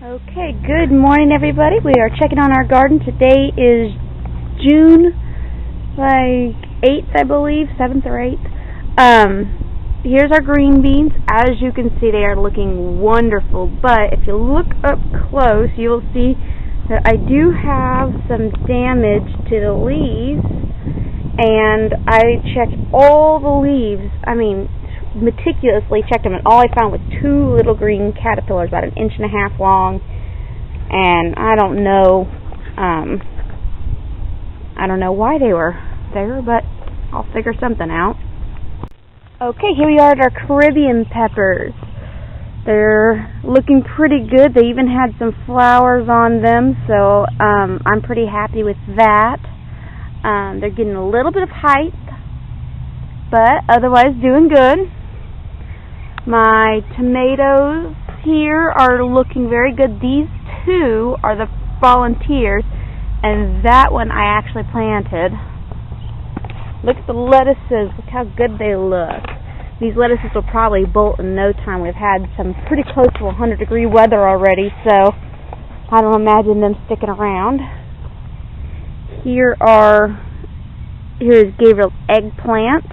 Okay, good morning everybody. We are checking on our garden. Today is June 8th, I believe, 7th or 8th. Here's our green beans. As you can see, they are looking wonderful, but if you look up close, you will see that I do have some damage to the leaves, and I checked all the leaves. Meticulously checked them, and all I found was two little green caterpillars about 1.5 inches long, and I don't know why they were there, but I'll figure something out. Okay, here we are at our Caribbean peppers. They're looking pretty good. They even had some flowers on them, so I'm pretty happy with that. They're getting a little bit of height, but otherwise doing good. My tomatoes here are looking very good. These two are the volunteers, and that one I actually planted. Look at the lettuces. Look how good they look. These lettuces will probably bolt in no time. We've had some pretty close to 100-degree weather already, so I don't imagine them sticking around. Here's Gabriel's eggplant.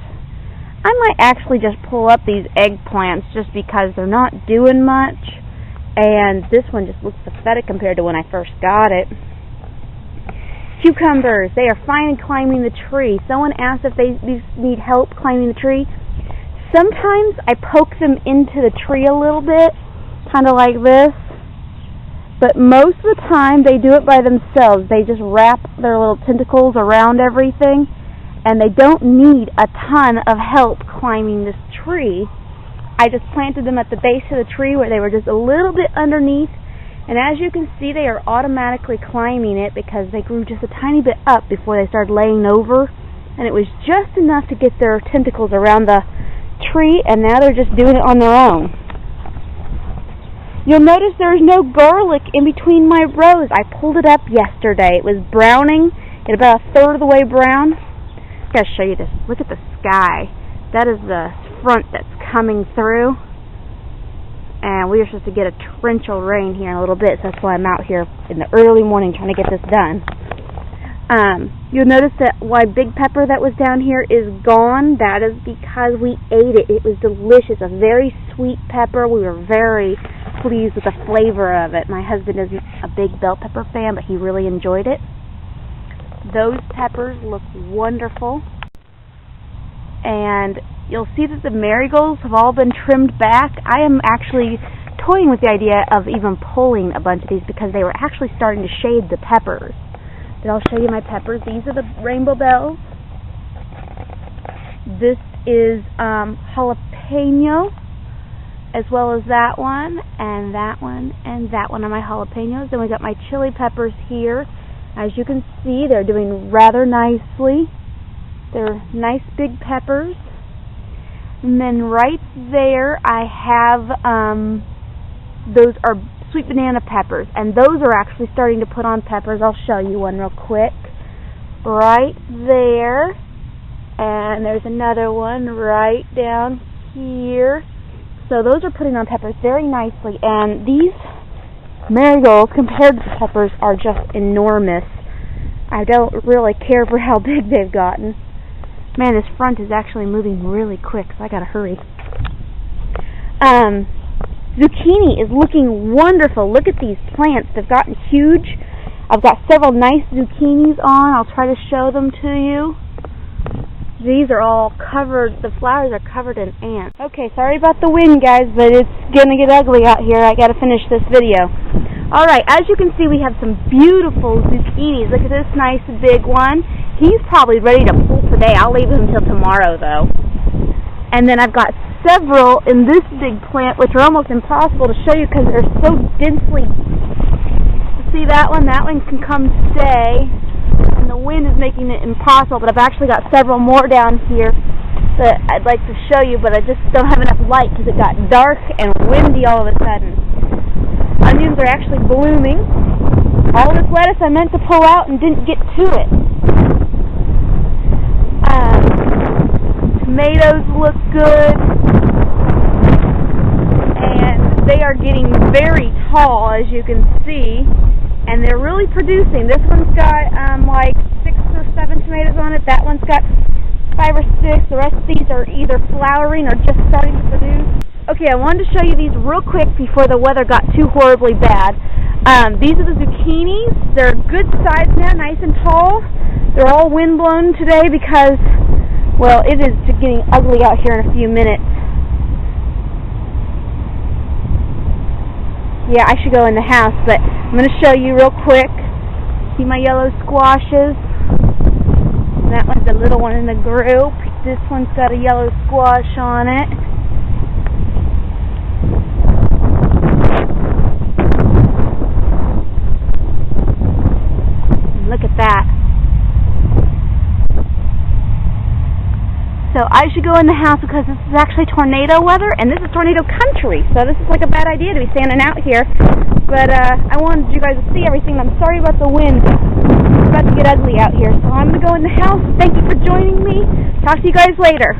I might actually just pull up these eggplants just because they're not doing much, and this one just looks pathetic compared to when I first got it. Cucumbers, they are finally climbing the tree. Someone asked if they need help climbing the tree. Sometimes I poke them into the tree a little bit, kind of like this, but most of the time they do it by themselves. They just wrap their little tentacles around everything, and they don't need a ton of help climbing this tree. I just planted them at the base of the tree where they were just a little bit underneath, and as you can see, they are automatically climbing it because they grew just a tiny bit up before they started laying over, and it was just enough to get their tentacles around the tree, and now they're just doing it on their own. You'll notice there's no garlic in between my rows. I pulled it up yesterday. It was browning, at about 1/3 of the way brown. I've got to show you this. Look at the sky. That is the front that's coming through. And we are supposed to get a torrential rain here in a little bit, so that's why I'm out here in the early morning trying to get this done. You'll notice that my big pepper that was down here is gone. That is because we ate it. It was delicious. A very sweet pepper. We were very pleased with the flavor of it. My husband isn't a big bell pepper fan, but he really enjoyed it. Those peppers look wonderful, and you'll see that the marigolds have all been trimmed back. I am actually toying with the idea of even pulling a bunch of these because they were actually starting to shade the peppers. But I'll show you my peppers. These are the rainbow bells. This is jalapeno, as well as that one, and that one, and that one are my jalapenos. Then we got my chili peppers here. As you can see, they're doing rather nicely. They're nice big peppers. And then right there I have, those are sweet banana peppers. And those are actually starting to put on peppers. I'll show you one real quick. Right there. And there's another one right down here. So those are putting on peppers very nicely. And these marigolds, compared to the peppers, are just enormous. I don't really care for how big they've gotten. Man, this front is actually moving really quick, so I gotta hurry. Zucchini is looking wonderful. Look at these plants. They've gotten huge. I've got several nice zucchinis on. I'll try to show them to you. These are all covered, the flowers are covered in ants. Okay, sorry about the wind, guys, but it's gonna get ugly out here. I gotta finish this video. Alright, as you can see, we have some beautiful zucchinis. Look at this nice big one. He's probably ready to pull today. I'll leave him until tomorrow, though. And then I've got several in this big plant, which are almost impossible to show you because they're so densely... See that one? That one can come stay. And the wind is making it impossible, but I've actually got several more down here that I'd like to show you, but I just don't have enough light because it got dark and windy all of a sudden. Onions are actually blooming. All this lettuce I meant to pull out and didn't get to it. Tomatoes look good, and they are getting very tall, as you can see, and they're really producing. This one's got like 6 or 7 tomatoes on it. That one's got 5 or 6. The rest of these are either flowering or just starting to produce. Okay, I wanted to show you these real quick before the weather got too horribly bad. These are the zucchinis. They're good size now, nice and tall. They're all windblown today because, well, it is getting ugly out here in a few minutes. Yeah, I should go in the house, but I'm going to show you real quick. See my yellow squashes? That one's the little one in the group. This one's got a yellow squash on it. Look at that. So I should go in the house because this is actually tornado weather, and this is tornado country, so this is like a bad idea to be standing out here. But I wanted you guys to see everything. I'm sorry about the wind. It's about to get ugly out here, so I'm going to go in the house. Thank you for joining me. Talk to you guys later.